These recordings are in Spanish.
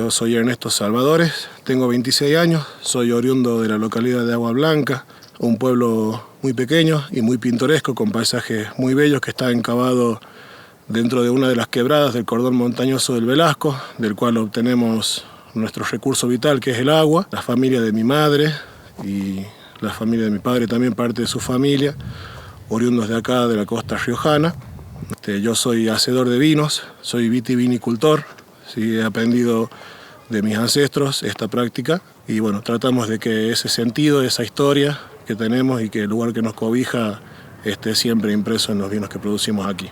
Yo soy Ernesto Salvadores, tengo 26 años, soy oriundo de la localidad de Agua Blanca, un pueblo muy pequeño y muy pintoresco con paisajes muy bellos que está encavado dentro de una de las quebradas del cordón montañoso del Velasco, del cual obtenemos nuestro recurso vital que es el agua. La familia de mi madre y la familia de mi padre, también parte de su familia, oriundos de acá de la costa riojana. Yo soy hacedor de vinos, soy vitivinicultor. Sí, he aprendido de mis ancestros esta práctica y bueno, tratamos de que ese sentido, esa historia que tenemos y que el lugar que nos cobija esté siempre impreso en los vinos que producimos aquí.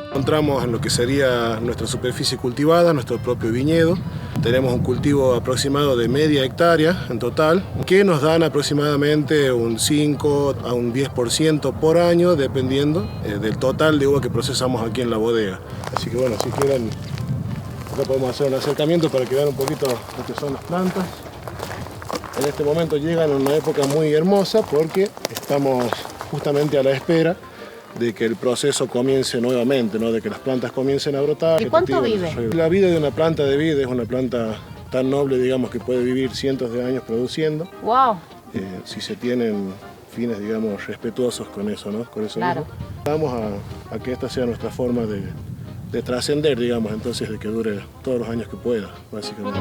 Encontramos en lo que sería nuestra superficie cultivada, nuestro propio viñedo. Tenemos un cultivo aproximado de media hectárea en total, que nos dan aproximadamente un 5 a un 10% por año, dependiendo del total de uva que procesamos aquí en la bodega. Así que bueno, si quieren, acá podemos hacer un acercamiento para que vean un poquito lo que son las plantas. En este momento llegan en una época muy hermosa porque estamos justamente a la espera de que el proceso comience nuevamente, ¿no? De que las plantas comiencen a brotar. ¿Y cuánto vive? La vida de una planta de vid es una planta tan noble, digamos, que puede vivir cientos de años produciendo. ¡Wow! Si se tienen fines, digamos, respetuosos con eso, ¿no? Con eso claro. Mismo. Vamos a que esta sea nuestra forma de trascender, digamos, entonces de que dure todos los años que pueda, básicamente.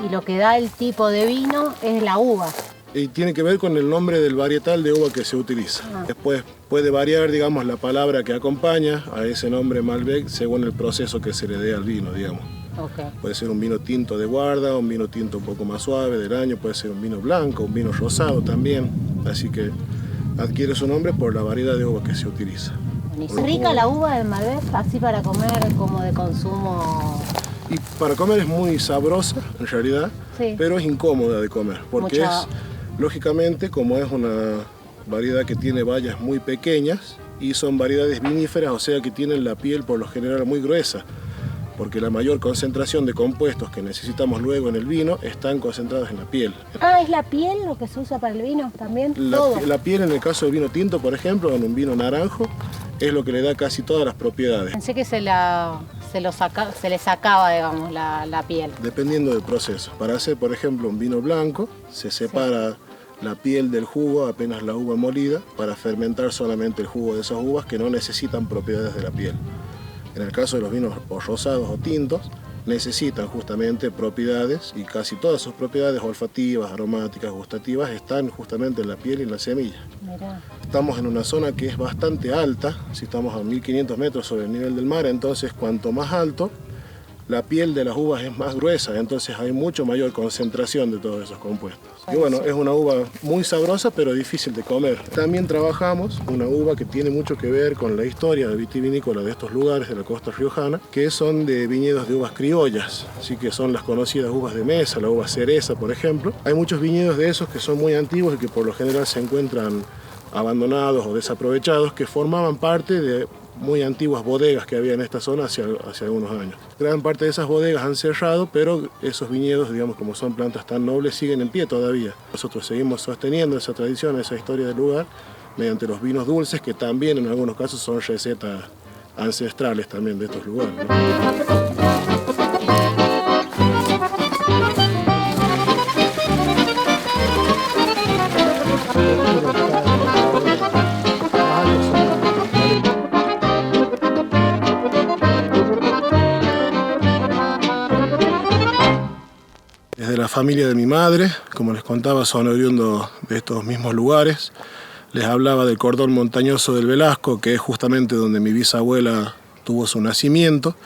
Y lo que da el tipo de vino es la uva. Y tiene que ver con el nombre del varietal de uva que se utiliza. Después puede variar, digamos, la palabra que acompaña a ese nombre Malbec según el proceso que se le dé al vino, digamos. Okay. Puede ser un vino tinto de guarda, un vino tinto un poco más suave del año, puede ser un vino blanco, un vino rosado también. Así que adquiere su nombre por la variedad de uva que se utiliza. ¿Es rica la uva del Malbec, así para comer como de consumo? Y para comer es muy sabrosa, en realidad, sí. Pero es incómoda de comer, porque lógicamente, como es una variedad que tiene bayas muy pequeñas y son variedades viníferas, o sea que tienen la piel por lo general muy gruesa, porque la mayor concentración de compuestos que necesitamos luego en el vino están concentrados en la piel. Ah, ¿es la piel lo que se usa para el vino también? La piel en el caso del vino tinto, por ejemplo, en un vino naranjo, es lo que le da casi todas las propiedades. Pensé que se le sacaba, digamos, la piel. Dependiendo del proceso. Para hacer, por ejemplo, un vino blanco, se separa la piel del jugo, apenas la uva molida, para fermentar solamente el jugo de esas uvas que no necesitan propiedades de la piel. En el caso de los vinos rosados o tintos, necesitan justamente propiedades, y casi todas sus propiedades olfativas, aromáticas, gustativas, están justamente en la piel y en la semilla. Mirá. Estamos en una zona que es bastante alta, si estamos a 1500 metros sobre el nivel del mar, entonces cuanto más alto, la piel de las uvas es más gruesa, entonces hay mucho mayor concentración de todos esos compuestos. Y bueno, es una uva muy sabrosa, pero difícil de comer. También trabajamos una uva que tiene mucho que ver con la historia de vitivinícola de estos lugares de la costa riojana, que son de viñedos de uvas criollas, así que son las conocidas uvas de mesa, la uva cereza, por ejemplo. Hay muchos viñedos de esos que son muy antiguos y que por lo general se encuentran abandonados o desaprovechados, que formaban parte de muy antiguas bodegas que había en esta zona hace algunos años. Gran parte de esas bodegas han cerrado, pero esos viñedos, digamos, como son plantas tan nobles, siguen en pie todavía. Nosotros seguimos sosteniendo esa tradición, esa historia del lugar, mediante los vinos dulces, que también en algunos casos son recetas ancestrales también de estos lugares, ¿no? Desde la familia de mi madre, como les contaba, son oriundos de estos mismos lugares. Les hablaba del cordón montañoso del Velasco, que es justamente donde mi bisabuela tuvo su nacimiento,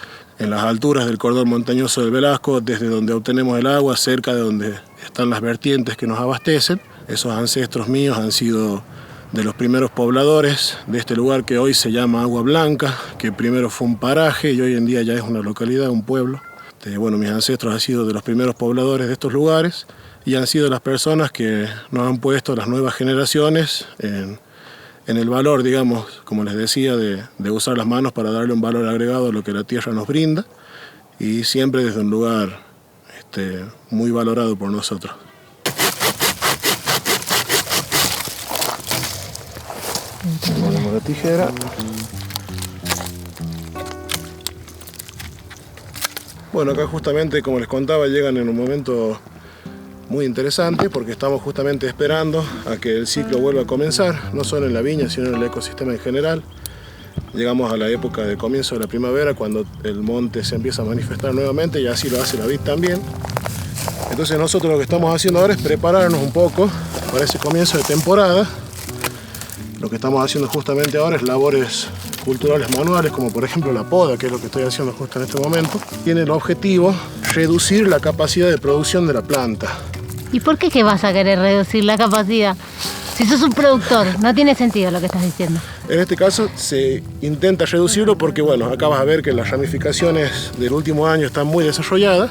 en las alturas del cordón montañoso del Velasco, desde donde obtenemos el agua, cerca de donde están las vertientes que nos abastecen. Esos ancestros míos han sido de los primeros pobladores de este lugar que hoy se llama Agua Blanca, que primero fue un paraje y hoy en día ya es una localidad, un pueblo. Bueno, mis ancestros han sido de los primeros pobladores de estos lugares y han sido las personas que nos han puesto las nuevas generaciones en el valor, digamos, como les decía, de usar las manos para darle un valor agregado a lo que la tierra nos brinda y siempre desde un lugar muy valorado por nosotros. Ponemos la tijera. Bueno, acá justamente, como les contaba, llegan en un momento muy interesante porque estamos justamente esperando a que el ciclo vuelva a comenzar, no solo en la viña, sino en el ecosistema en general. Llegamos a la época de comienzo de la primavera, cuando el monte se empieza a manifestar nuevamente, y así lo hace la vid también. Entonces nosotros lo que estamos haciendo ahora es prepararnos un poco para ese comienzo de temporada. Lo que estamos haciendo justamente ahora es labores culturales manuales, como por ejemplo la poda, que es lo que estoy haciendo justo en este momento. Tiene el objetivo reducir la capacidad de producción de la planta. ¿Y por qué que vas a querer reducir la capacidad? Si sos un productor, no tiene sentido lo que estás diciendo. En este caso se intenta reducirlo porque, bueno, acá vas a ver que las ramificaciones del último año están muy desarrolladas,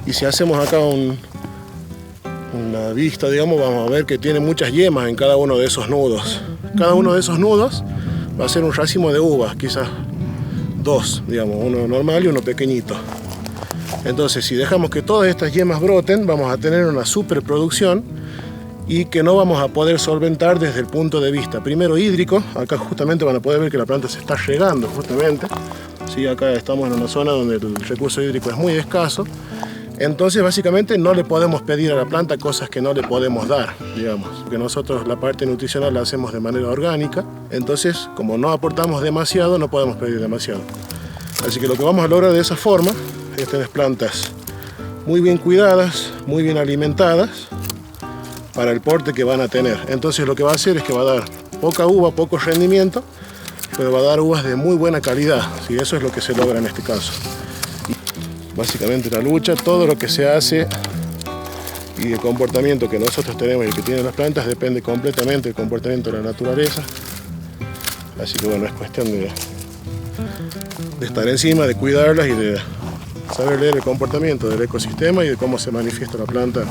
y si hacemos acá una vista, digamos, vamos a ver que tiene muchas yemas en cada uno de esos nudos. Cada uno de esos nudos va a ser un racimo de uvas, quizás 2, digamos, uno normal y uno pequeñito. Entonces, si dejamos que todas estas yemas broten, vamos a tener una superproducción y que no vamos a poder solventar desde el punto de vista primero hídrico. Acá justamente van a poder ver que la planta se está regando justamente. Sí, acá estamos en una zona donde el recurso hídrico es muy escaso. Entonces, básicamente, no le podemos pedir a la planta cosas que no le podemos dar, digamos. Porque nosotros la parte nutricional la hacemos de manera orgánica. Entonces, como no aportamos demasiado, no podemos pedir demasiado. Así que lo que vamos a lograr de esa forma es tener plantas muy bien cuidadas, muy bien alimentadas para el porte que van a tener. Entonces, lo que va a hacer es que va a dar poca uva, poco rendimiento, pero va a dar uvas de muy buena calidad. Sí, eso es lo que se logra en este caso. Básicamente la lucha, todo lo que se hace y el comportamiento que nosotros tenemos y que tienen las plantas depende completamente del comportamiento de la naturaleza. Así que bueno, es cuestión de estar encima, de cuidarlas y de saber leer el comportamiento del ecosistema y de cómo se manifiesta la planta,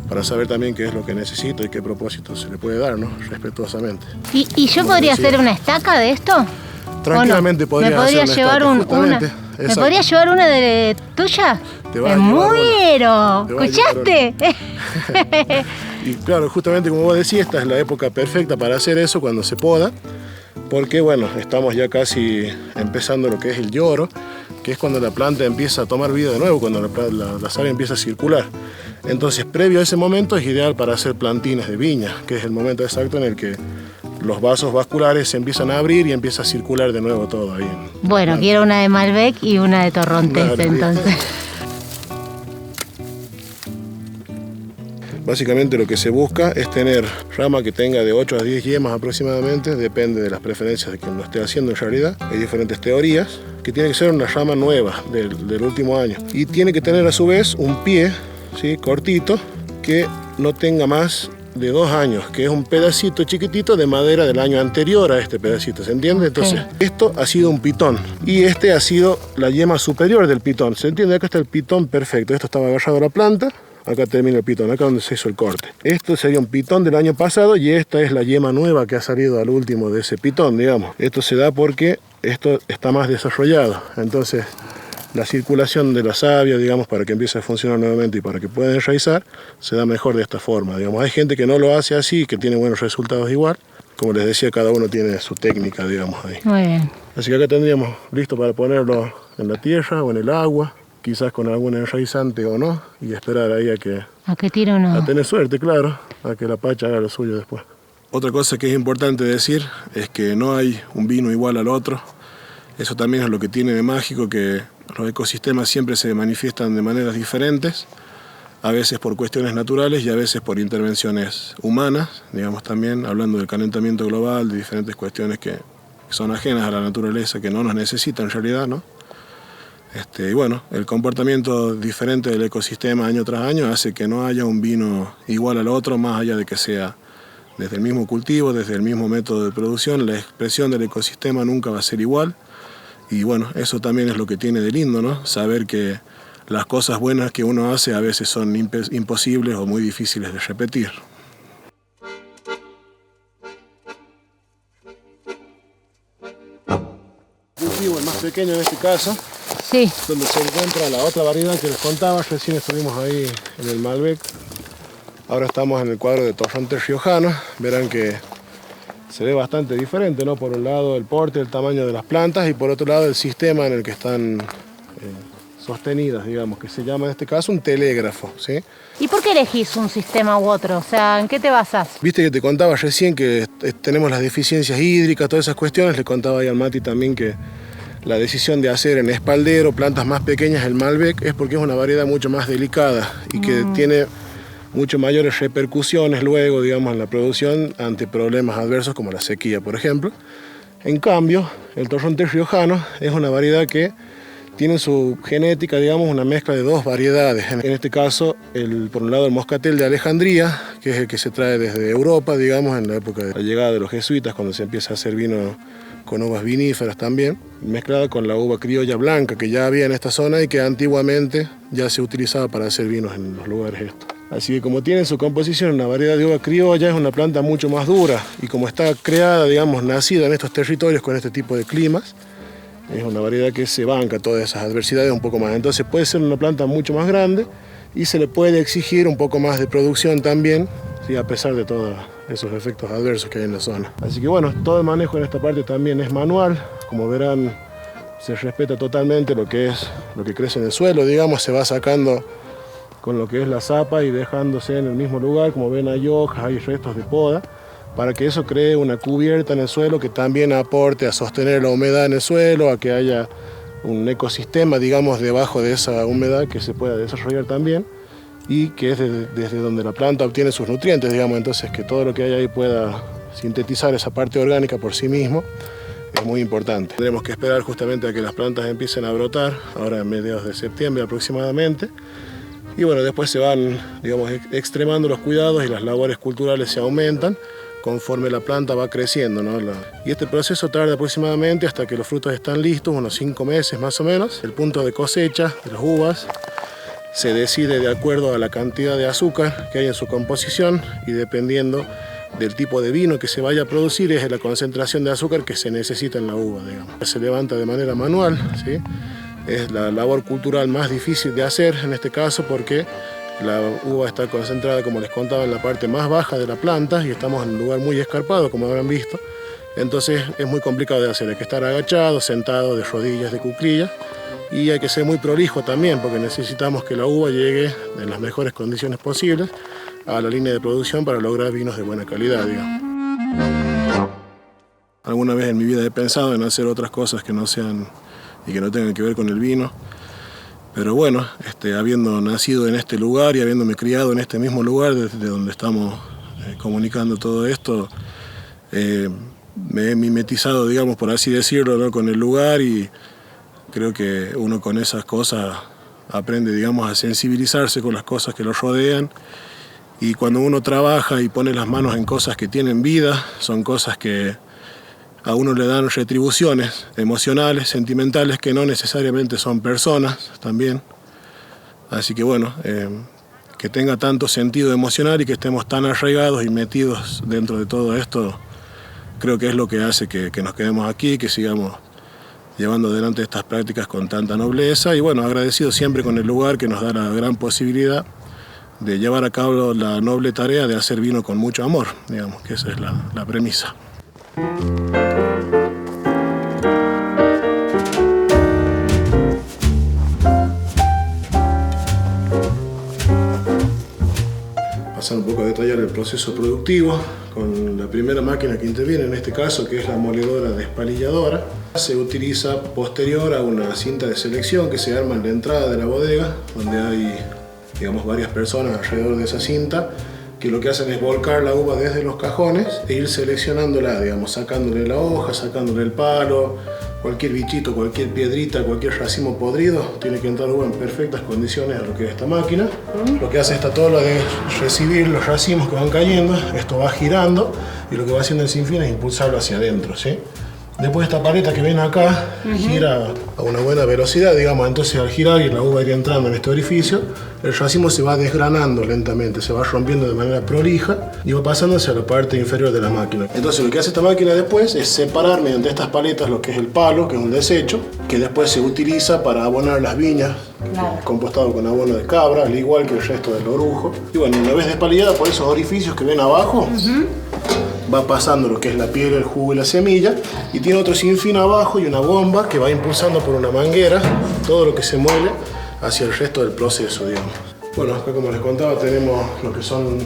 para saber también qué es lo que necesita y qué propósito se le puede dar, ¿no? Respetuosamente. ¿Y yo podría hacer una estaca de esto? Tranquilamente no? podrías ¿Me podría hacer llevar una estaca, una? justamente. ¿Me podría llevar una de tuya? Me muero. ¿Escuchaste? Y claro, justamente como vos decís, esta es la época perfecta para hacer eso, cuando se poda, porque bueno, estamos ya casi empezando lo que es el lloro, que es cuando la planta empieza a tomar vida de nuevo, cuando la savia empieza a circular. Entonces, previo a ese momento es ideal para hacer plantines de viña, que es el momento exacto en el que los vasos vasculares se empiezan a abrir y empieza a circular de nuevo todo ahí. Bueno, quiero una de Malbec y una de Torrontés, claro, entonces. Básicamente lo que se busca es tener rama que tenga de 8 a 10 yemas aproximadamente, depende de las preferencias de quien lo esté haciendo en realidad. Hay diferentes teorías, que tiene que ser una rama nueva del último año. Y tiene que tener a su vez un pie, ¿sí?, cortito, que no tenga más de 2 años, que es un pedacito chiquitito de madera del año anterior a este pedacito, ¿se entiende? Entonces, esto ha sido un pitón y este ha sido la yema superior del pitón, ¿se entiende? Acá está el pitón perfecto, esto estaba agarrado a la planta, acá termina el pitón, acá donde se hizo el corte. Esto sería un pitón del año pasado y esta es la yema nueva que ha salido al último de ese pitón, digamos. Esto se da porque esto está más desarrollado, entonces la circulación de la savia, digamos, para que empiece a funcionar nuevamente y para que pueda enraizar, se da mejor de esta forma, digamos. Hay gente que no lo hace así, que tiene buenos resultados igual. Como les decía, cada uno tiene su técnica, digamos, ahí. Muy bien. Así que acá tendríamos listo para ponerlo en la tierra o en el agua, quizás con algún enraizante o no, y esperar ahí a que tire o no. A tener suerte, claro, a que la pacha haga lo suyo después. Otra cosa que es importante decir es que no hay un vino igual al otro. Eso también es lo que tiene de mágico, que los ecosistemas siempre se manifiestan de maneras diferentes, a veces por cuestiones naturales y a veces por intervenciones humanas, digamos, también hablando del calentamiento global, de diferentes cuestiones que son ajenas a la naturaleza, que no nos necesita en realidad, ¿no? Y bueno, el comportamiento diferente del ecosistema año tras año hace que no haya un vino igual al otro, más allá de que sea desde el mismo cultivo, desde el mismo método de producción. La expresión del ecosistema nunca va a ser igual. Y bueno, eso también es lo que tiene de lindo, ¿no? Saber que las cosas buenas que uno hace a veces son imposibles o muy difíciles de repetir. Cultivo el más pequeño en este caso, sí, donde se encuentra la otra variedad que les contaba. Recién estuvimos ahí en el Malbec. Ahora estamos en el cuadro de Torrontés riojano. Verán que se ve bastante diferente, ¿no? Por un lado el porte, el tamaño de las plantas y por otro lado el sistema en el que están sostenidas, digamos, que se llama en este caso un telégrafo, ¿sí? ¿Y por qué elegís un sistema u otro? O sea, ¿en qué te basás? Viste que te contaba recién que tenemos las deficiencias hídricas, todas esas cuestiones. Le contaba ahí al Mati también que la decisión de hacer en espaldero plantas más pequeñas el Malbec es porque es una variedad mucho más delicada y que tiene mucho mayores repercusiones luego, digamos, en la producción ante problemas adversos como la sequía, por ejemplo. En cambio, el Torrontés riojano es una variedad que tiene en su genética, digamos, una mezcla de dos variedades. En este caso, por un lado el moscatel de Alejandría, que es el que se trae desde Europa, digamos, en la época de la llegada de los jesuitas, cuando se empieza a hacer vino con uvas viníferas también, mezclada con la uva criolla blanca que ya había en esta zona y que antiguamente ya se utilizaba para hacer vinos en los lugares estos. Así que como tiene en su composición una variedad de uva criolla, es una planta mucho más dura y como está creada, digamos, nacida en estos territorios con este tipo de climas, es una variedad que se banca todas esas adversidades un poco más. Entonces puede ser una planta mucho más grande y se le puede exigir un poco más de producción también, ¿sí? A pesar de todos esos efectos adversos que hay en la zona. Así que bueno, todo el manejo en esta parte también es manual. Como verán, se respeta totalmente lo que crece en el suelo, digamos, se va sacando con lo que es la zapa y dejándose en el mismo lugar. Como ven, hay hojas, hay restos de poda, para que eso cree una cubierta en el suelo que también aporte a sostener la humedad en el suelo, a que haya un ecosistema, digamos, debajo de esa humedad que se pueda desarrollar también y que es desde donde la planta obtiene sus nutrientes, digamos. Entonces que todo lo que hay ahí pueda sintetizar esa parte orgánica por sí mismo es muy importante. Tendremos que esperar justamente a que las plantas empiecen a brotar, ahora en mediados de septiembre aproximadamente. Y bueno, después se van, digamos, extremando los cuidados y las labores culturales se aumentan conforme la planta va creciendo, ¿no? Y este proceso tarda aproximadamente hasta que los frutos están listos, unos 5 meses más o menos. El punto de cosecha de las uvas se decide de acuerdo a la cantidad de azúcar que hay en su composición y dependiendo del tipo de vino que se vaya a producir es la concentración de azúcar que se necesita en la uva, digamos. Se levanta de manera manual, ¿sí? Es la labor cultural más difícil de hacer en este caso porque la uva está concentrada, como les contaba, en la parte más baja de la planta y estamos en un lugar muy escarpado, como habrán visto. Entonces es muy complicado de hacer, hay que estar agachado, sentado, de rodillas, de cuclillas y hay que ser muy prolijo también porque necesitamos que la uva llegue en las mejores condiciones posibles a la línea de producción para lograr vinos de buena calidad, digamos. Alguna vez en mi vida he pensado en hacer otras cosas que no sean y que no tengan que ver con el vino. Pero bueno, habiendo nacido en este lugar y habiéndome criado en este mismo lugar desde donde estamos comunicando todo esto, me he mimetizado, digamos, por así decirlo, ¿no? Con el lugar y creo que uno con esas cosas aprende, digamos, a sensibilizarse con las cosas que lo rodean y cuando uno trabaja y pone las manos en cosas que tienen vida, son cosas que a uno le dan retribuciones emocionales, sentimentales, que no necesariamente son personas también. Así que bueno, que tenga tanto sentido emocional y que estemos tan arraigados y metidos dentro de todo esto, creo que es lo que hace que nos quedemos aquí, que sigamos llevando adelante estas prácticas con tanta nobleza. Y bueno, agradecido siempre con el lugar que nos da la gran posibilidad de llevar a cabo la noble tarea de hacer vino con mucho amor, digamos, que esa es la premisa. Pasar un poco a detallar el proceso productivo con la primera máquina que interviene en este caso, que es la moledora despalilladora. Se utiliza posterior a una cinta de selección que se arma en la entrada de la bodega, donde hay, digamos, varias personas alrededor de esa cinta que lo que hacen es volcar la uva desde los cajones e ir seleccionándola, digamos, sacándole la hoja, sacándole el palo, cualquier bichito, cualquier piedrita, cualquier racimo podrido, tiene que entrar uva en perfectas condiciones a lo que es esta máquina. Lo que hace esta tóloga es recibir los racimos que van cayendo, esto va girando y lo que va haciendo el sinfín es impulsarlo hacia adentro, ¿sí? Después esta paleta que ven acá gira a una buena velocidad, digamos, entonces al girar y la uva ir entrando en este orificio, el racimo se va desgranando lentamente, se va rompiendo de manera prolija y va pasando hacia la parte inferior de la máquina. Entonces lo que hace esta máquina después es separar mediante estas paletas lo que es el palo, que es un desecho, que después se utiliza para abonar las viñas, compostado con abono de cabra, al igual que el resto del orujo. Y bueno, una vez despalillada por esos orificios que ven abajo, va pasando lo que es la piel, el jugo y la semilla, y tiene otro sinfín abajo y una bomba que va impulsando por una manguera todo lo que se muele hacia el resto del proceso, digamos. Bueno, acá como les contaba tenemos lo que son,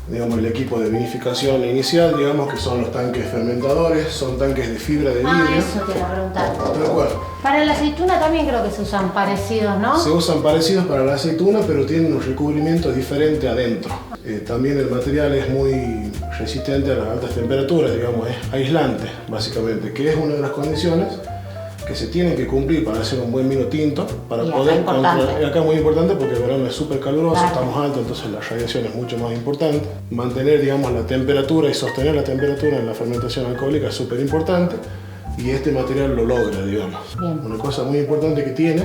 digamos, el equipo de vinificación inicial, digamos, que son los tanques fermentadores, son tanques de fibra de vidrio. Eso te iba a preguntar. Tal cual. Para la aceituna también creo que se usan parecidos, ¿no? Se usan parecidos para la aceituna, pero tienen un recubrimiento diferente adentro. También el material es muy resistente a las altas temperaturas, digamos, es aislante, básicamente, que es una de las condiciones que se tienen que cumplir para hacer un buen vino tinto, para poder controlar. Acá es muy importante porque el verano es súper caluroso, claro. Estamos altos, entonces la radiación es mucho más importante. Mantener, digamos, la temperatura y sostener la temperatura en la fermentación alcohólica es súper importante, y este material lo logra, digamos. Bien. Una cosa muy importante que tiene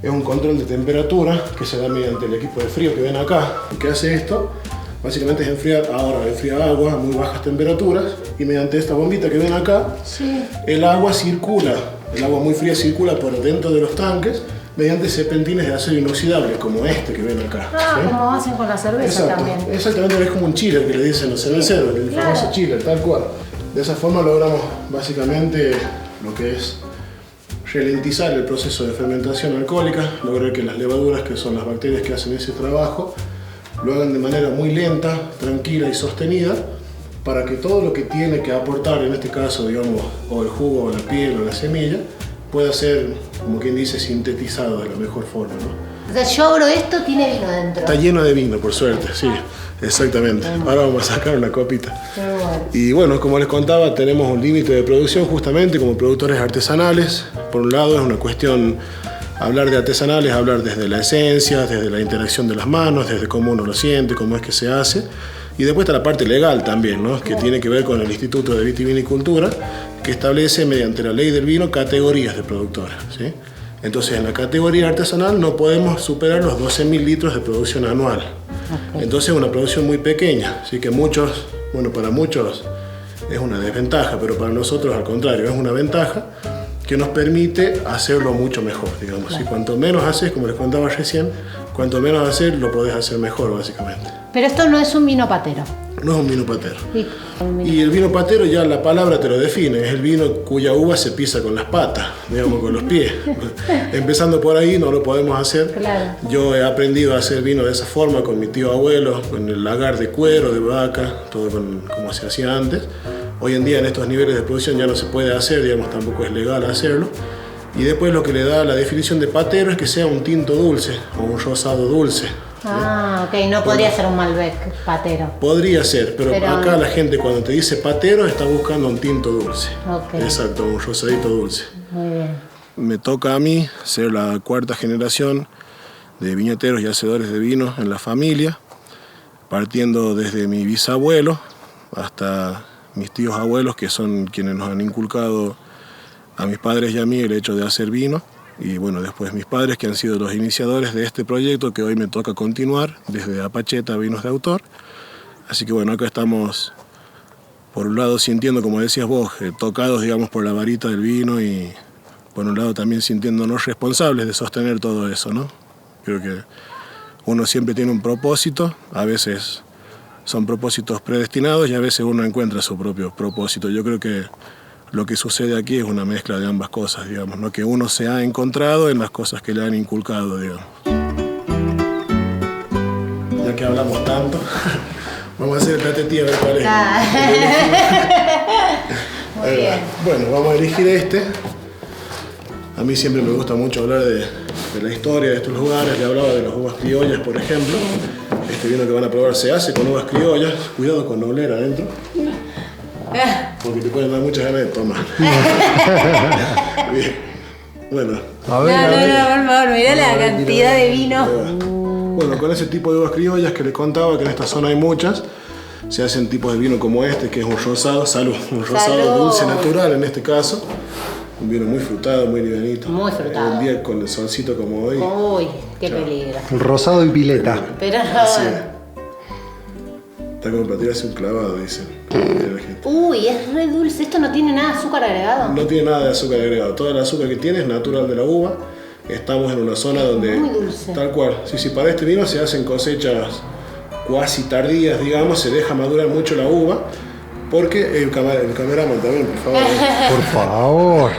es un control de temperatura que se da mediante el equipo de frío que ven acá. Lo que hace esto básicamente es enfriar agua a muy bajas temperaturas, y mediante esta bombita que ven acá, sí, el agua circula. El agua muy fría circula por dentro de los tanques mediante serpentines de acero inoxidable, como este que ven acá. Ah, ¿sí? Como hacen con la cerveza. Exacto. También. Exactamente, es como un chiller que le dicen los cerveceros, el famoso chiller, tal cual. De esa forma logramos básicamente lo que es ralentizar el proceso de fermentación alcohólica, lograr que las levaduras, que son las bacterias que hacen ese trabajo, lo hagan de manera muy lenta, tranquila y sostenida, para que todo lo que tiene que aportar, en este caso, digamos, o el jugo, o la piel, o la semilla, pueda ser, como quien dice, sintetizado de la mejor forma, ¿no? O sea, yo abro esto, tiene vino dentro. Está lleno de vino, por suerte, sí, exactamente. Ahora vamos a sacar una copita. Y bueno, como les contaba, tenemos un límite de producción justamente como productores artesanales. Por un lado es una cuestión, hablar de artesanales, hablar desde la esencia, desde la interacción de las manos, desde cómo uno lo siente, cómo es que se hace. Y después está la parte legal también, ¿no? Que tiene que ver con el Instituto de Vitivinicultura, que establece mediante la ley del vino categorías de productores, ¿sí? Entonces, en la categoría artesanal no podemos superar los 12.000 litros de producción anual. Entonces, es una producción muy pequeña, así que para muchos es una desventaja, pero para nosotros al contrario, es una ventaja que nos permite hacerlo mucho mejor, digamos. Y cuanto menos haces, como les contaba recién, cuanto menos haces, lo podés hacer mejor, básicamente. Pero esto no es un vino patero. No es un vino patero. Sí. Y el vino patero, ya la palabra te lo define, es el vino cuya uva se pisa con las patas, digamos, con los pies. Empezando por ahí no lo podemos hacer. Claro. Yo he aprendido a hacer vino de esa forma con mi tío abuelo, con el lagar de cuero, de vaca, todo como se hacía antes. Hoy en día en estos niveles de producción ya no se puede hacer, digamos, tampoco es legal hacerlo. Y después lo que le da la definición de patero es que sea un tinto dulce o un rosado dulce. Ah, ok, no podría ser un Malbec patero. Podría ser, pero acá la gente cuando te dice patero está buscando un tinto dulce. Okay. Exacto, un rosadito dulce. Muy bien. Me toca a mí ser la cuarta generación de viñateros y hacedores de vino en la familia, partiendo desde mi bisabuelo hasta mis tíos abuelos, que son quienes nos han inculcado a mis padres y a mí el hecho de hacer vino. Y bueno, después mis padres, que han sido los iniciadores de este proyecto que hoy me toca continuar desde Apacheta Vinos de Autor. Así que bueno, acá estamos, por un lado sintiendo, como decías vos, tocados, digamos, por la varita del vino, y por un lado también sintiéndonos responsables de sostener todo eso, ¿no? Creo que uno siempre tiene un propósito, a veces son propósitos predestinados y a veces uno encuentra su propio propósito. Yo creo que lo que sucede aquí es una mezcla de ambas cosas, digamos, ¿no? Que uno se ha encontrado en las cosas que le han inculcado, digamos. Ya que hablamos tanto, vamos a hacer el tatetí a ver cuál es. Muy bien. Bueno, vamos a elegir este. A mí siempre me gusta mucho hablar de la historia de estos lugares. Le hablaba de las uvas criollas, por ejemplo. Este vino que van a probar se hace con uvas criollas. Cuidado con noblera adentro, porque te pueden dar muchas ganas de tomar. Bien. Bueno. A ver, por favor, mirá la cantidad de vino. Bueno, con ese tipo de uvas criollas que les contaba, que en esta zona hay muchas, se hacen tipos de vino como este, que es un rosado, un rosado dulce natural en este caso. Un vino muy frutado, muy livianito. Muy frutado. Un día con el solcito como hoy. Uy, qué peligro. Rosado y pileta. Pero así es. Está como para tirarse un clavado, dicen. Uy, es re dulce. ¿Esto no tiene nada de azúcar agregado? No tiene nada de azúcar agregado. Todo el azúcar que tiene es natural de la uva. Estamos en una zona donde... Muy dulce. Tal cual. Sí, para este vino se hacen cosechas cuasi tardías, digamos. Se deja madurar mucho la uva Porque el cameraman también, por favor. Por favor.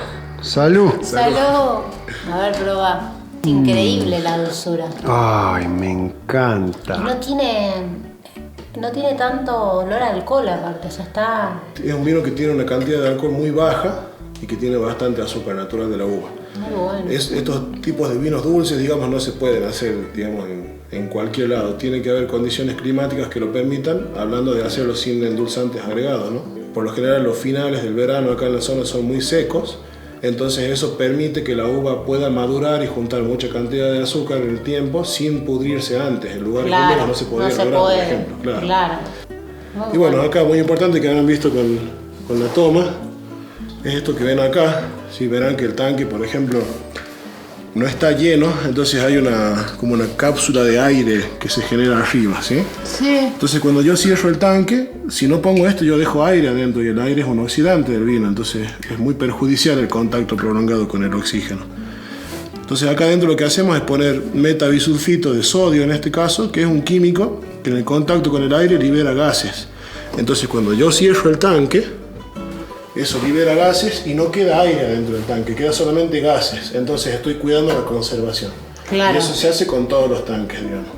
Salud. Salud. A ver, probá. Increíble la dulzura. Ay, me Y encanta. no tiene tanto olor a alcohol aparte, o sea, está Es un vino que tiene una cantidad de alcohol muy baja y que tiene bastante azúcar natural de la uva. muy bueno. Estos tipos de vinos dulces, digamos, no se pueden hacer, digamos, en cualquier lado. Tiene que haber condiciones climáticas que lo permitan, hablando de hacerlo sin endulzantes agregados, ¿no? Por lo general, los finales del verano acá en la zona son muy secos, entonces eso permite que la uva pueda madurar y juntar mucha cantidad de azúcar en el tiempo sin pudrirse antes. En lugares húmedos no se podría lograr, por ejemplo. Claro. Y bueno, acá muy importante que habrán visto con la toma, es esto que ven acá. Si verán que el tanque, por ejemplo, no está lleno, entonces hay como una cápsula de aire que se genera arriba, ¿sí? Sí. Entonces cuando yo cierro el tanque, si no pongo esto, yo dejo aire adentro y el aire es un oxidante del vino, entonces es muy perjudicial el contacto prolongado con el oxígeno. Entonces acá adentro lo que hacemos es poner metabisulfito de sodio en este caso, que es un químico que en el contacto con el aire libera gases. Entonces cuando yo cierro el tanque, eso libera gases y no queda aire adentro del tanque, queda solamente gases. Entonces estoy cuidando la conservación. Claro. Y eso se hace con todos los tanques, digamos.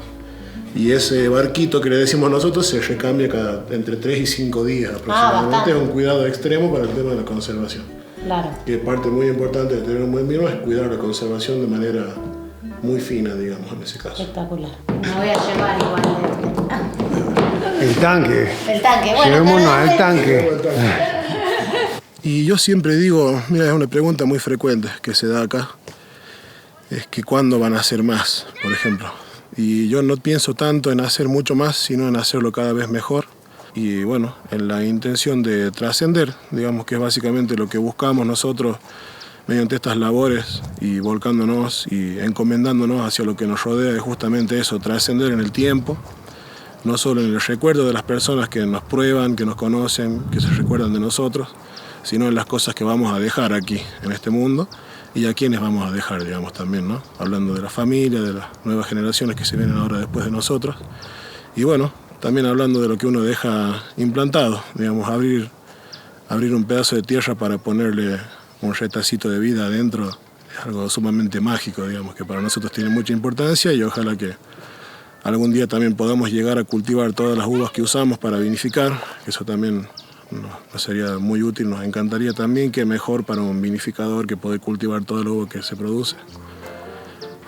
Y ese barquito que le decimos nosotros se recambia entre 3 y 5 días aproximadamente. Bastante. Es un cuidado extremo para el tema de la conservación. Claro. Y parte muy importante de tener un buen vino es cuidar la conservación de manera muy fina, digamos, en ese caso. Espectacular. Me voy a llevar igual. El tanque. El tanque, bueno. Llevémonos pero- al tanque. Y yo siempre digo, mira, es una pregunta muy frecuente que se da acá, es que ¿cuándo van a hacer más, por ejemplo? Y yo no pienso tanto en hacer mucho más, sino en hacerlo cada vez mejor. Y bueno, en la intención de trascender, digamos que es básicamente lo que buscamos nosotros mediante estas labores y volcándonos y encomendándonos hacia lo que nos rodea, es justamente eso, trascender en el tiempo, no solo en el recuerdo de las personas que nos prueban, que nos conocen, que se recuerdan de nosotros, sino en las cosas que vamos a dejar aquí, en este mundo, y a quienes vamos a dejar, digamos, también, ¿no? Hablando de la familia, de las nuevas generaciones que se vienen ahora después de nosotros. Y bueno, también hablando de lo que uno deja implantado, digamos, abrir un pedazo de tierra para ponerle un retacito de vida adentro, es algo sumamente mágico, digamos, que para nosotros tiene mucha importancia y ojalá que algún día también podamos llegar a cultivar todas las uvas que usamos para vinificar, que eso también nos sería muy útil, nos encantaría también, que mejor para un vinificador que poder cultivar todo el uva que se produce.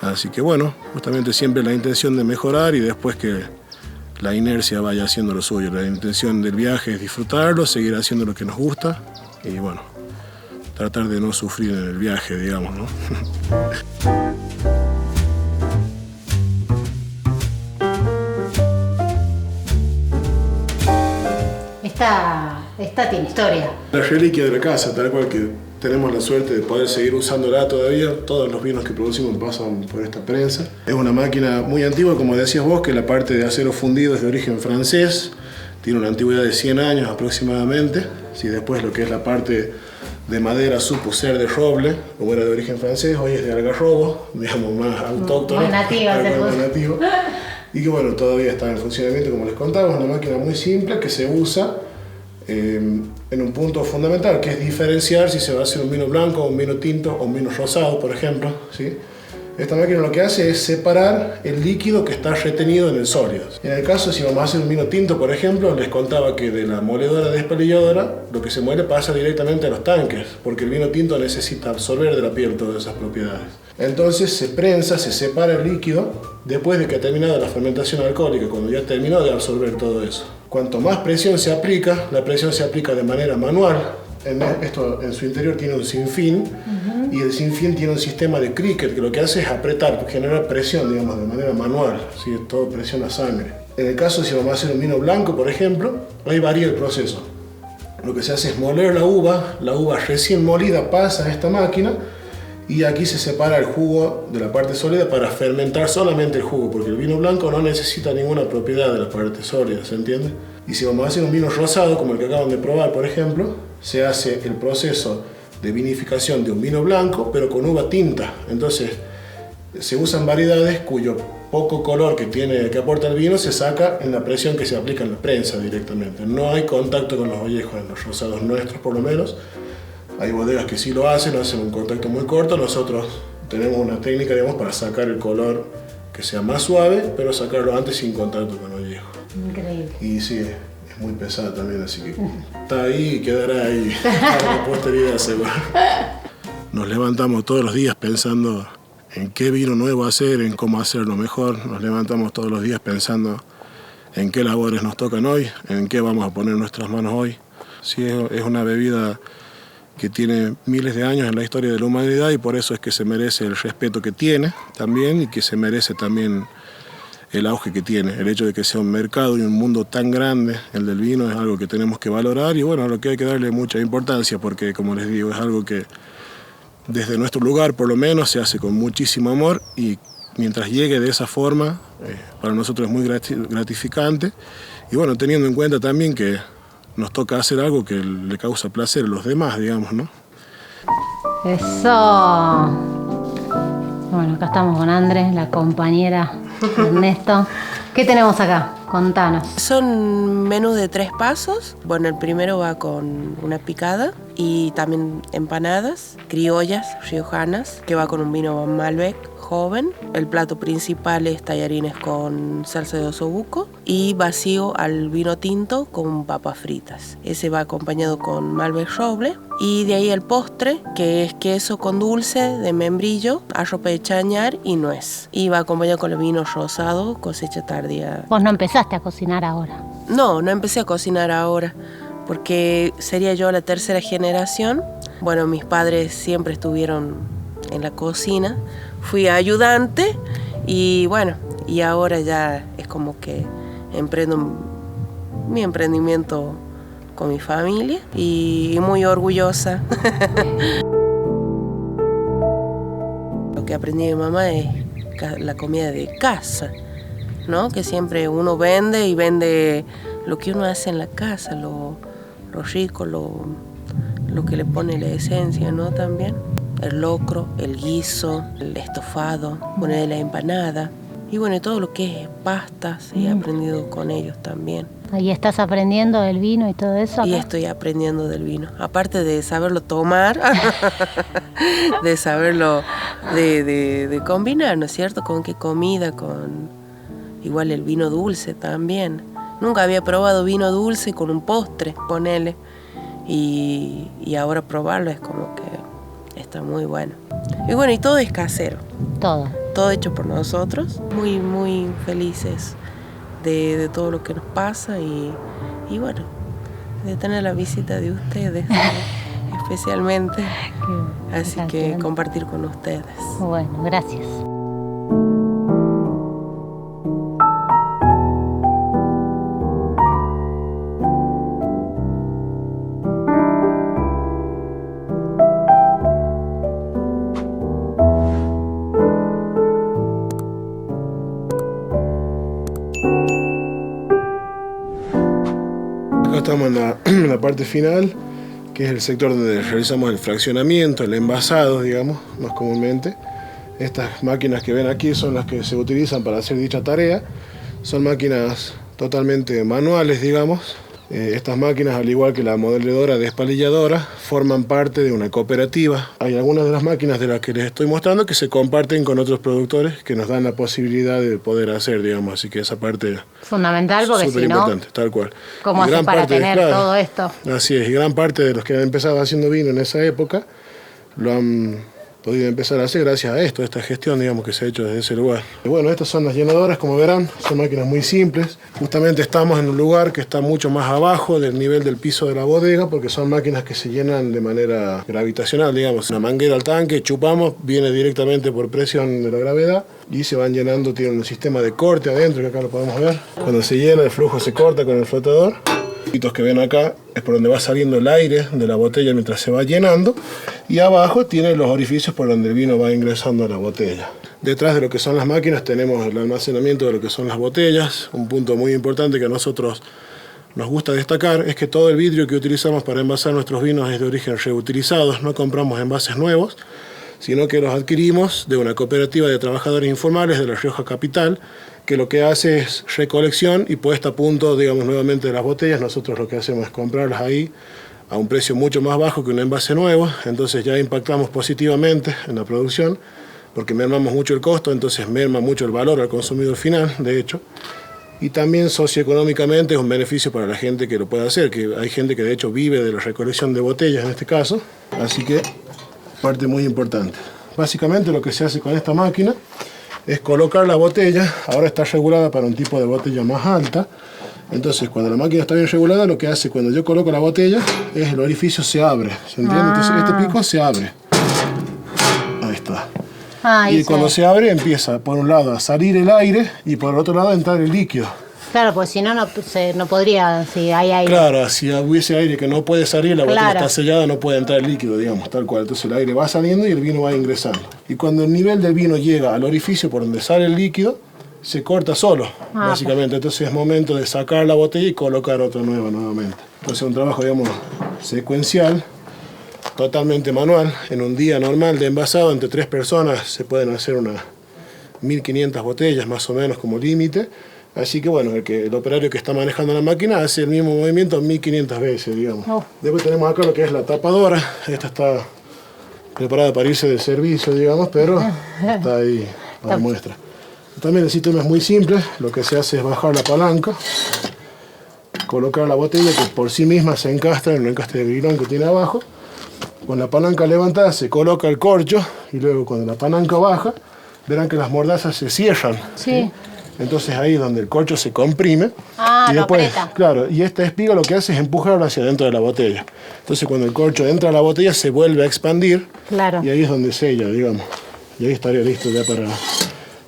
Así que bueno, justamente siempre la intención de mejorar y después que la inercia vaya haciendo lo suyo. La intención del viaje es disfrutarlo, seguir haciendo lo que nos gusta y bueno, tratar de no sufrir en el viaje, digamos, ¿no? Esta tiene historia. La reliquia de la casa, tal cual que tenemos la suerte de poder seguir usándola todavía. Todos los vinos que producimos pasan por esta prensa. Es una máquina muy antigua, como decías vos, que la parte de acero fundido es de origen francés. Tiene una antigüedad de 100 años aproximadamente. Si después lo que es la parte de madera supo ser de roble, como era de origen francés, hoy es de algarrobo, digamos más autóctono. Muy nativa, muy nativo. Y que bueno, todavía está en funcionamiento, como les contaba. Es una máquina muy simple que se usa en un punto fundamental, que es diferenciar si se va a hacer un vino blanco, un vino tinto o un vino rosado, por ejemplo, ¿sí? Esta máquina lo que hace es separar el líquido que está retenido en el sólido. En el caso, si vamos a hacer un vino tinto, por ejemplo, les contaba que de la moledora despalilladora, lo que se muele pasa directamente a los tanques, porque el vino tinto necesita absorber de la piel todas esas propiedades. Entonces se prensa, se separa el líquido después de que ha terminado la fermentación alcohólica, cuando ya terminó de absorber todo eso. Cuanto más presión se aplica, la presión se aplica de manera manual. Esto en su interior tiene un sinfín, y el sinfín tiene un sistema de cricket que lo que hace es apretar, generar presión, digamos, de manera manual, ¿sí? Todo presión a sangre. En el caso, si vamos a hacer un vino blanco, por ejemplo, ahí varía el proceso. Lo que se hace es moler la uva recién molida pasa a esta máquina y aquí se separa el jugo de la parte sólida para fermentar solamente el jugo, porque el vino blanco no necesita ninguna propiedad de la parte sólida, ¿se entiende? Y si vamos a hacer un vino rosado, como el que acaban de probar, por ejemplo, se hace el proceso de vinificación de un vino blanco, pero con uva tinta. Entonces, se usan variedades cuyo poco color que aporta el vino se saca en la presión que se aplica en la prensa directamente. No hay contacto con los ollejos en los rosados nuestros, por lo menos. Hay bodegas que sí lo hacen un contacto muy corto. Nosotros tenemos una técnica, digamos, para sacar el color que sea más suave, pero sacarlo antes sin contacto con ollejo. Increíble. Y sí, es muy pesada también, así que está ahí y quedará ahí para la posteridad, seguro. Nos levantamos todos los días pensando en qué vino nuevo hacer, en cómo hacerlo mejor. Nos levantamos todos los días pensando en qué labores nos tocan hoy, en qué vamos a poner nuestras manos hoy. Sí, es una bebida que tiene miles de años en la historia de la humanidad y por eso es que se merece el respeto que tiene también y que se merece también el auge que tiene. El hecho de que sea un mercado y un mundo tan grande, el del vino, es algo que tenemos que valorar y bueno, a lo que hay que darle mucha importancia porque, como les digo, es algo que desde nuestro lugar, por lo menos, se hace con muchísimo amor y mientras llegue de esa forma, para nosotros es muy gratificante. Y bueno, teniendo en cuenta también que nos toca hacer algo que le causa placer a los demás, digamos, ¿no? Eso. Bueno, acá estamos con Andrés, la compañera de Ernesto. ¿Qué tenemos acá? Contanos. Son menús de 3 pasos. Bueno, el primero va con una picada y también empanadas, criollas, riojanas, que va con un vino Malbec joven. El plato principal es tallarines con salsa de osobuco y vacío al vino tinto con papas fritas. Ese va acompañado con Malbec roble. Y de ahí el postre, que es queso con dulce de membrillo, arrope de chañar y nuez. Y va acompañado con el vino rosado, cosecha tardía. Vos no empezaste a cocinar ahora. No empecé a cocinar ahora, porque sería yo la tercera generación. Bueno, mis padres siempre estuvieron en la cocina. Fui ayudante y bueno, y ahora ya es como que emprendo mi emprendimiento con mi familia y muy orgullosa. Lo que aprendí de mi mamá es la comida de casa, ¿no? Que siempre uno vende y vende lo que uno hace en la casa, lo rico, lo que le pone la esencia, ¿no? También el locro, el guiso, el estofado, poner la empanada y bueno, y todo lo que es pastas, he aprendido con ellos también. Ahí estás aprendiendo del vino y todo eso. Y estoy aprendiendo del vino, aparte de saberlo tomar, de saberlo, de combinar, ¿no es cierto? Con qué comida, con igual el vino dulce también. Nunca había probado vino dulce con un postre, ponele, y ahora probarlo es como que está muy bueno. Y bueno, y todo es casero. Todo hecho por nosotros, muy, muy felices de todo lo que nos pasa y bueno, de tener la visita de ustedes, especialmente. Así que compartir con ustedes. Bueno, gracias. Estamos en la parte final, que es el sector donde realizamos el fraccionamiento, el envasado, digamos, más comúnmente. Estas máquinas que ven aquí son las que se utilizan para hacer dicha tarea. Son máquinas totalmente manuales, digamos. Estas máquinas, al igual que la modeladora despalilladora, forman parte de una cooperativa. Hay algunas de las máquinas de las que les estoy mostrando que se comparten con otros productores que nos dan la posibilidad de poder hacer, digamos. Así que esa parte fundamental, porque súper importante, tal cual. ¿Cómo haces para tener todo esto? Así es, y gran parte de los que han empezado haciendo vino en esa época lo han podido empezar a hacer gracias a esto, a esta gestión, digamos, que se ha hecho desde ese lugar. Y bueno, estas son las llenadoras, como verán, son máquinas muy simples. Justamente estamos en un lugar que está mucho más abajo del nivel del piso de la bodega, porque son máquinas que se llenan de manera gravitacional, digamos. Una manguera al tanque, chupamos, viene directamente por presión de la gravedad y se van llenando, tienen un sistema de corte adentro, que acá lo podemos ver. Cuando se llena, el flujo se corta con el flotador. Los que ven acá es por donde va saliendo el aire de la botella mientras se va llenando, y abajo tiene los orificios por donde el vino va ingresando a la botella. Detrás de lo que son las máquinas tenemos el almacenamiento de lo que son las botellas. Un punto muy importante que a nosotros nos gusta destacar es que todo el vidrio que utilizamos para envasar nuestros vinos es de origen reutilizado. No compramos envases nuevos, sino que los adquirimos de una cooperativa de trabajadores informales de La Rioja Capital, que lo que hace es recolección y puesta a punto, digamos, nuevamente de las botellas. Nosotros lo que hacemos es comprarlas ahí a un precio mucho más bajo que un envase nuevo, entonces ya impactamos positivamente en la producción, porque mermamos mucho el costo, entonces merma mucho el valor al consumidor final, de hecho. Y también socioeconómicamente es un beneficio para la gente que lo puede hacer, que hay gente que de hecho vive de la recolección de botellas en este caso, así que parte muy importante. Básicamente lo que se hace con esta máquina es colocar la botella, ahora está regulada para un tipo de botella más alta, entonces cuando la máquina está bien regulada, lo que hace cuando yo coloco la botella es el orificio se abre, ¿se entiende? Entonces este pico se abre, ahí está. Y cuando se abre empieza por un lado a salir el aire y por el otro lado a entrar el líquido. Claro, pues si no, no podría, si hay aire. Claro, si hubiese aire que no puede salir, la botella está sellada, no puede entrar el líquido, digamos, tal cual. Entonces el aire va saliendo y el vino va ingresando. Y cuando el nivel del vino llega al orificio por donde sale el líquido, se corta solo, básicamente. Entonces es momento de sacar la botella y colocar otra nueva nuevamente. Entonces es un trabajo, digamos, secuencial, totalmente manual. En un día normal de envasado, entre 3 personas se pueden hacer unas 1500 botellas más o menos como límite. Así que bueno, el operario que está manejando la máquina hace el mismo movimiento 1500 veces, digamos. Después tenemos acá lo que es la tapadora. Esta está preparada para irse del servicio, digamos, pero está ahí para muestra. También el sistema es muy simple. Lo que se hace es bajar la palanca, colocar la botella que por sí misma se encastra en un encastre de grilón que tiene abajo. Con la palanca levantada se coloca el corcho y luego cuando la palanca baja, verán que las mordazas se cierran. Sí. Entonces ahí es donde el corcho se comprime. Y después, lo aprieta. claro, y esta espiga lo que hace es empujarlo hacia dentro de la botella. Entonces cuando el corcho entra a la botella se vuelve a expandir. Claro. Y ahí es donde sella, digamos. Y ahí estaría listo ya para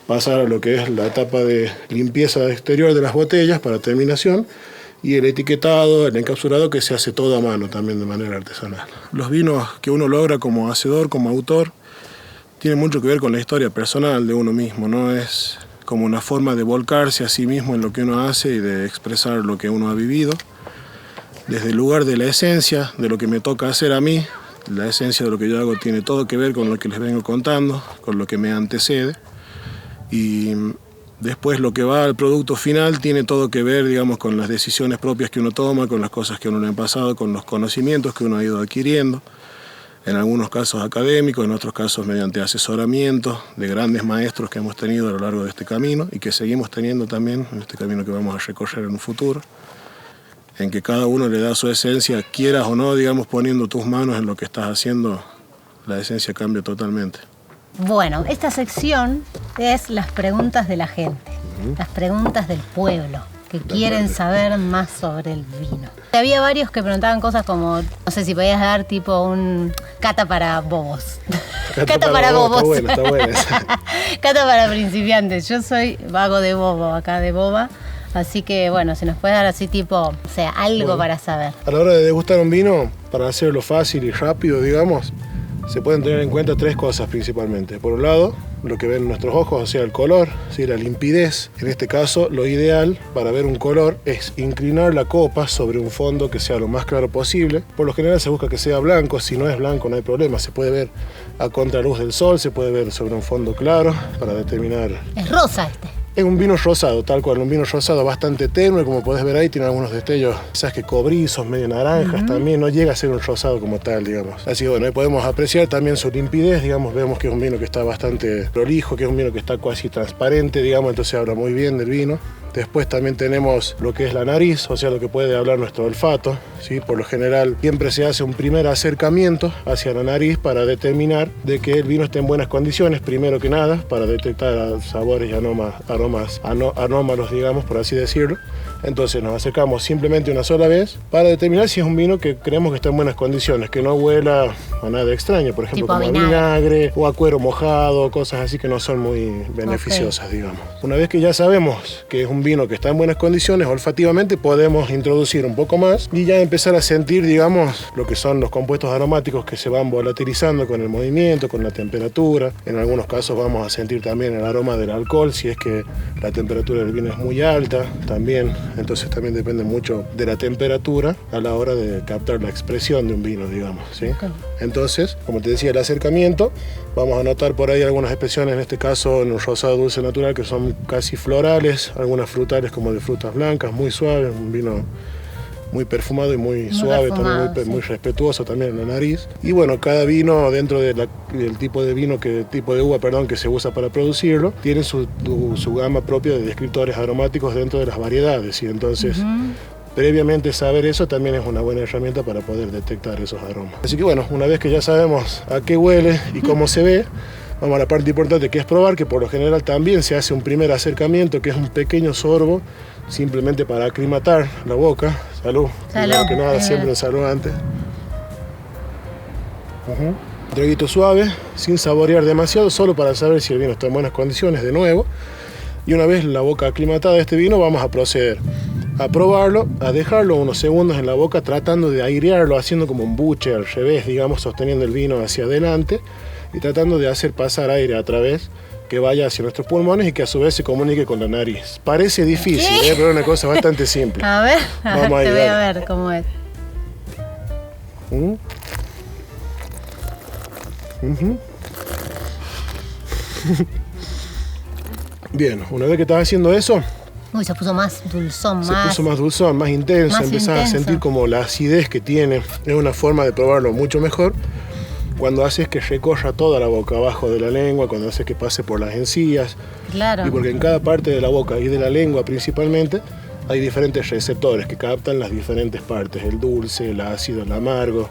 pasar a lo que es la etapa de limpieza exterior de las botellas para terminación. Y el etiquetado, el encapsulado que se hace todo a mano también de manera artesanal. Los vinos que uno logra como hacedor, como autor, tienen mucho que ver con la historia personal de uno mismo, no es como una forma de volcarse a sí mismo en lo que uno hace y de expresar lo que uno ha vivido. Desde el lugar de la esencia, de lo que me toca hacer a mí, la esencia de lo que yo hago tiene todo que ver con lo que les vengo contando, con lo que me antecede. Y después lo que va al producto final tiene todo que ver, digamos, con las decisiones propias que uno toma, con las cosas que uno le han pasado, con los conocimientos que uno ha ido adquiriendo. En algunos casos académicos, en otros casos mediante asesoramiento de grandes maestros que hemos tenido a lo largo de este camino y que seguimos teniendo también en este camino que vamos a recorrer en un futuro, en que cada uno le da su esencia, quieras o no, digamos, poniendo tus manos en lo que estás haciendo, la esencia cambia totalmente. Bueno, esta sección es las preguntas de la gente, las preguntas del pueblo, que quieren saber más sobre el vino. Había varios que preguntaban cosas como, no sé si podías dar tipo un cata para bobos. Cata para bobos. Está buena esa. Cata para principiantes. Yo soy vago de bobo, acá de boba. Así que bueno, si nos puedes dar así tipo, o sea, algo para saber. A la hora de degustar un vino, para hacerlo fácil y rápido, digamos, se pueden tener en cuenta 3 cosas principalmente. Por un lado, lo que ven nuestros ojos, o sea, el color, ¿sí? La limpidez. En este caso, lo ideal para ver un color es inclinar la copa sobre un fondo que sea lo más claro posible. Por lo general se busca que sea blanco, si no es blanco no hay problema. Se puede ver a contraluz del sol, se puede ver sobre un fondo claro para determinar... Es rosa este. Es un vino rosado, tal cual, un vino rosado bastante tenue, como podés ver ahí, tiene algunos destellos, quizás que cobrizos, medio naranjas también, no llega a ser un rosado como tal, digamos. Así que bueno, ahí podemos apreciar también su limpidez, digamos, vemos que es un vino que está bastante prolijo, que es un vino que está casi transparente, digamos, entonces habla muy bien del vino. Después también tenemos lo que es la nariz, o sea, lo que puede hablar nuestro olfato, ¿sí? Por lo general siempre se hace un primer acercamiento hacia la nariz para determinar de que el vino esté en buenas condiciones, primero que nada, para detectar sabores y aromas anómalos, digamos, por así decirlo. Entonces nos acercamos simplemente una sola vez para determinar si es un vino que creemos que está en buenas condiciones, que no huela a nada extraño, por ejemplo, tipo como a vinagre o a cuero mojado, cosas así que no son muy beneficiosas, digamos. Una vez que ya sabemos que es un vino que está en buenas condiciones, olfativamente podemos introducir un poco más y ya empezar a sentir, digamos, lo que son los compuestos aromáticos que se van volatilizando con el movimiento, con la temperatura. En algunos casos vamos a sentir también el aroma del alcohol, si es que la temperatura del vino es muy alta, también. Entonces también depende mucho de la temperatura a la hora de captar la expresión de un vino, digamos, ¿sí? Entonces, como te decía, el acercamiento Vamos a notar por ahí algunas expresiones, en este caso en un rosado dulce natural, que son casi florales, algunas frutales como de frutas blancas, muy suaves, un vino muy perfumado y muy suave, perfumado, también muy respetuoso también en la nariz. Y bueno, cada vino dentro del tipo de vino, tipo de uva, perdón, que se usa para producirlo, tiene su gama propia de descriptores aromáticos dentro de las variedades. Y entonces, previamente saber eso también es una buena herramienta para poder detectar esos aromas. Así que bueno, una vez que ya sabemos a qué huele y cómo se ve, vamos a la parte importante, que es probar, que por lo general también se hace un primer acercamiento, que es un pequeño sorbo, simplemente para aclimatar la boca. Salud. Primero que nada, siempre un salud antes. Un traguito suave, sin saborear demasiado, solo para saber si el vino está en buenas condiciones de nuevo. Y una vez la boca aclimatada de este vino, vamos a proceder a probarlo, a dejarlo unos segundos en la boca, tratando de airearlo, haciendo como un buche al revés, digamos, sosteniendo el vino hacia adelante y tratando de hacer pasar aire a través, que vaya hacia nuestros pulmones y que a su vez se comunique con la nariz. Parece difícil, pero es una cosa bastante simple. A ver, Vamos a te ir, voy a dale. ver cómo es. Bien, una vez que estás haciendo eso, Uy, se puso más dulzón, se puso más dulzón, más intenso, más empezás a intenso. sentir como la acidez que tiene. Es una forma de probarlo mucho mejor cuando haces que recorra toda la boca, abajo de la lengua, cuando haces que pase por las encías. Claro. Y porque en cada parte de la boca y de la lengua principalmente hay diferentes receptores que captan las diferentes partes, el dulce, el ácido, el amargo,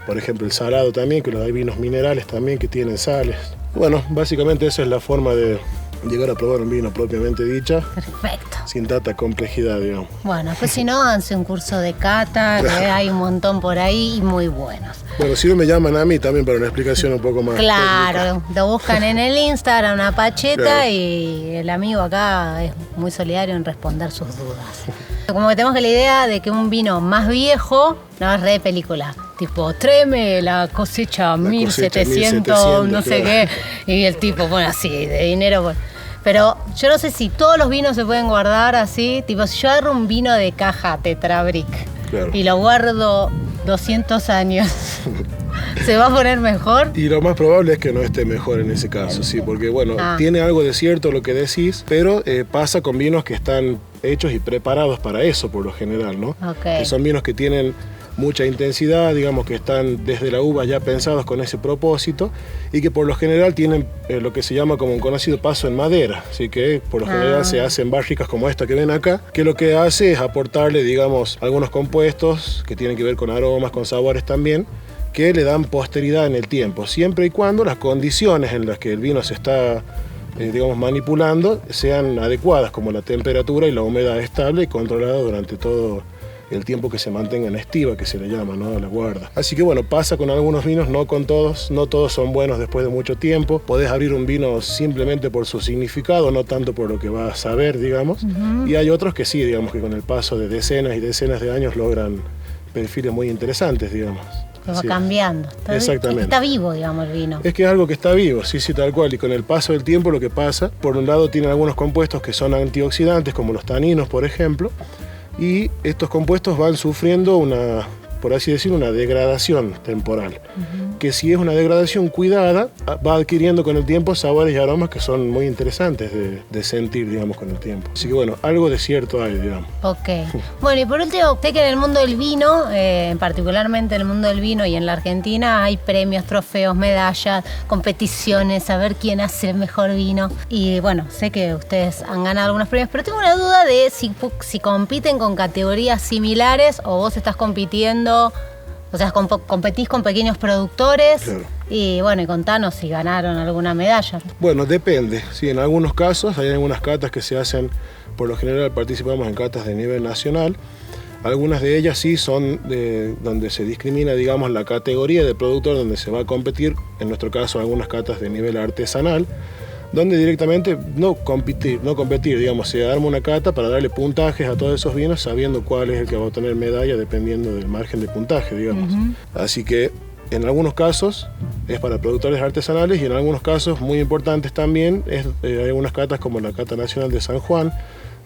por ejemplo el salado también, que hay vinos minerales también que tienen sales. Bueno, básicamente esa es la forma de llegar a probar un vino propiamente dicha, Perfecto. sin tanta complejidad, digamos. Bueno, pues si no, háganse un curso de cata, que hay un montón por ahí y muy buenos. Bueno, si no me llaman a mí también para una explicación un poco más técnica. Claro, lo buscan en el Instagram, una pacheta, Claro. y el amigo acá es muy solidario en responder sus dudas. Como que tenemos que la idea de que un vino más viejo no es re de película. Tipo, tráeme la cosecha 1700, no sé claro. qué. Y el tipo pone así, de dinero. Pero yo no sé si todos los vinos se pueden guardar así. Tipo, si yo agarro un vino de caja Tetrabric Claro. y lo guardo 200 años, ¿se va a poner mejor? Y lo más probable es que no esté mejor en ese caso, sí, porque bueno, Ah. tiene algo de cierto lo que decís, pero pasa con vinos que están hechos y preparados para eso por lo general, ¿no? Ok. Que son vinos que tienen mucha intensidad, digamos que están desde la uva ya pensados con ese propósito y que por lo general tienen lo que se llama como un conocido paso en madera, así que por lo general se hacen barricas como esta que ven acá, que lo que hace es aportarle, digamos, algunos compuestos que tienen que ver con aromas, con sabores también, que le dan posteridad en el tiempo, siempre y cuando las condiciones en las que el vino se está digamos, manipulando sean adecuadas, como la temperatura y la humedad estable y controlada durante todo el tiempo que se mantenga en estiva, que se le llama, ¿no?, a la guarda. Así que bueno, pasa con algunos vinos, no con todos, no todos son buenos después de mucho tiempo. Podés abrir un vino simplemente por su significado, no tanto por lo que va a saber, digamos. Y hay otros que sí, digamos, que con el paso de decenas y decenas de años logran perfiles muy interesantes, digamos. Que va Sí. cambiando. Exactamente. Está vivo, digamos, el vino. Es que es algo que está vivo, sí, sí, tal cual. Y con el paso del tiempo lo que pasa, por un lado tiene algunos compuestos que son antioxidantes, como los taninos, por ejemplo, y estos compuestos van sufriendo una, por así decirlo, una degradación temporal. Que si es una degradación cuidada, va adquiriendo con el tiempo sabores y aromas que son muy interesantes de sentir, digamos, con el tiempo. Así que bueno, algo de cierto hay, digamos. Ok. Bueno, y por último, sé que en el mundo del vino, particularmente en el mundo del vino y en la Argentina, hay premios, trofeos, medallas, competiciones, a ver quién hace el mejor vino. Y bueno, sé que ustedes han ganado algunos premios, pero tengo una duda de si compiten con categorías similares o vos estás compitiendo, o sea, competís con pequeños productores. Claro. Y bueno, y contanos si ganaron alguna medalla. Bueno, depende. Sí, en algunos casos hay algunas catas que se hacen, por lo general participamos en catas de nivel nacional. Algunas de ellas sí son donde se discrimina, digamos, la categoría de productor donde se va a competir. En nuestro caso, algunas catas de nivel artesanal, donde directamente no competir, digamos, se arma una cata para darle puntajes a todos esos vinos, sabiendo cuál es el que va a obtener medalla dependiendo del margen de puntaje, digamos. Así que en algunos casos es para productores artesanales y en algunos casos muy importantes también hay algunas catas como la Cata Nacional de San Juan,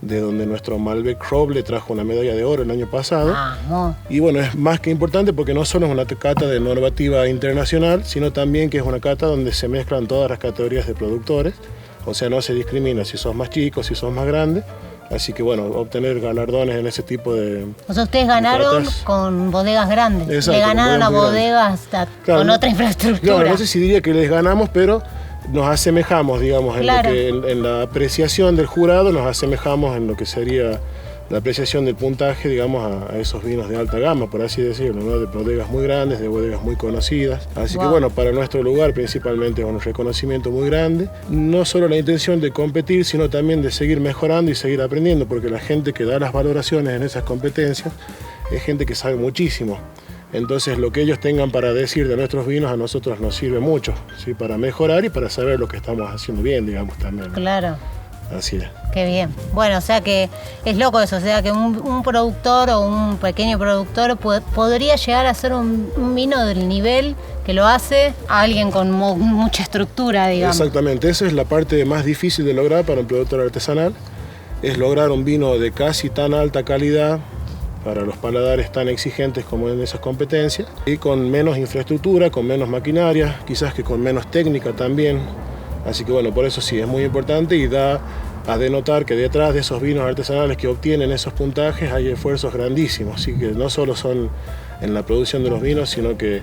de donde nuestro Malbec Roble trajo una medalla de oro el año pasado. Vamos. Y bueno, es más que importante porque no solo es una cata de normativa internacional, sino también que es una cata donde se mezclan todas las categorías de productores. O sea, no se discrimina si sos más chico, si sos más grande. Así que bueno, obtener galardones en ese tipo de... O sea, ustedes ganaron catas, con bodegas grandes. Exacto, le ganaron a muy grandes. bodegas Claro, con otra infraestructura. No sé si diría que les ganamos, pero nos asemejamos, digamos, Claro. en la apreciación del jurado, nos asemejamos en lo que sería la apreciación del puntaje, digamos, a esos vinos de alta gama, por así decirlo, ¿no? De bodegas muy grandes, de bodegas muy conocidas. Así que bueno, para nuestro lugar principalmente es un reconocimiento muy grande. No solo la intención de competir, sino también de seguir mejorando y seguir aprendiendo, porque la gente que da las valoraciones en esas competencias es gente que sabe muchísimo. Entonces lo que ellos tengan para decir de nuestros vinos a nosotros nos sirve mucho, ¿sí? Para mejorar y para saber lo que estamos haciendo bien, digamos, también, ¿no? Claro. Así es. Qué bien. Bueno, o sea que es loco eso, o sea que un productor o un pequeño productor podría llegar a ser un vino del nivel que lo hace a alguien con mucha estructura, digamos. Exactamente, esa es la parte más difícil de lograr para un productor artesanal, es lograr un vino de casi tan alta calidad para los paladares tan exigentes como en esas competencias y con menos infraestructura, con menos maquinaria, quizás que con menos técnica también. Así que bueno, por eso sí, es muy importante y da a denotar que detrás de esos vinos artesanales que obtienen esos puntajes hay esfuerzos grandísimos, así que no solo son en la producción de los vinos, sino que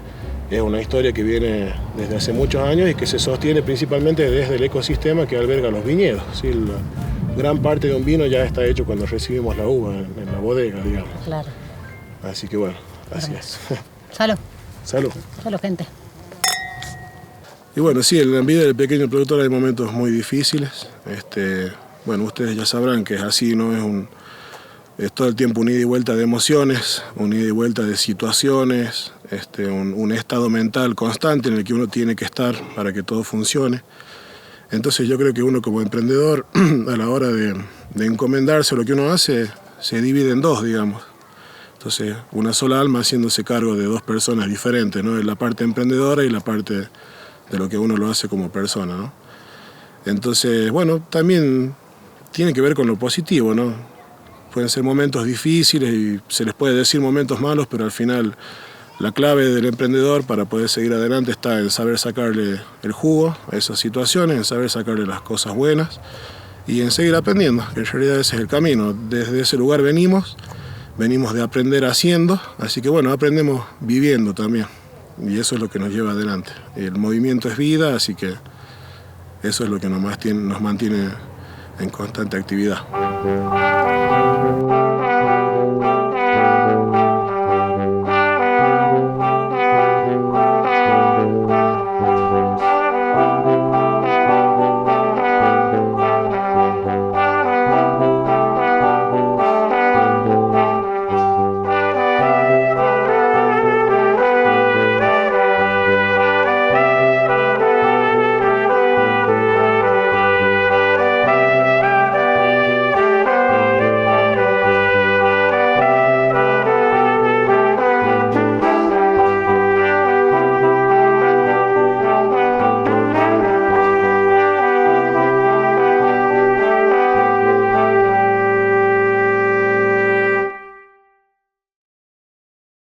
es una historia que viene desde hace muchos años y que se sostiene principalmente desde el ecosistema que alberga los viñedos, ¿sí? Gran parte de un vino ya está hecho cuando recibimos la uva en la bodega, digamos. Claro. Así que bueno, así es. Salud. Salud. Salud, gente. Y bueno, sí, en la vida del pequeño productor hay momentos muy difíciles. Bueno, ustedes ya sabrán que es así, ¿no? Es todo el tiempo un ida y vuelta de emociones, un ida y vuelta de situaciones, un estado mental constante en el que uno tiene que estar para que todo funcione. Entonces yo creo que uno como emprendedor, a la hora de encomendarse lo que uno hace, se divide en dos, digamos. Entonces, una sola alma haciéndose cargo de dos personas diferentes, ¿no? La parte emprendedora y la parte de lo que uno lo hace como persona, ¿no? Entonces, bueno, también tiene que ver con lo positivo, ¿no? Pueden ser momentos difíciles y se les puede decir momentos malos, pero al final la clave del emprendedor para poder seguir adelante está en saber sacarle el jugo a esas situaciones, en saber sacarle las cosas buenas y en seguir aprendiendo, que en realidad ese es el camino. Desde ese lugar venimos de aprender haciendo, así que bueno, aprendemos viviendo también y eso es lo que nos lleva adelante. El movimiento es vida, así que eso es lo que nos mantiene en constante actividad.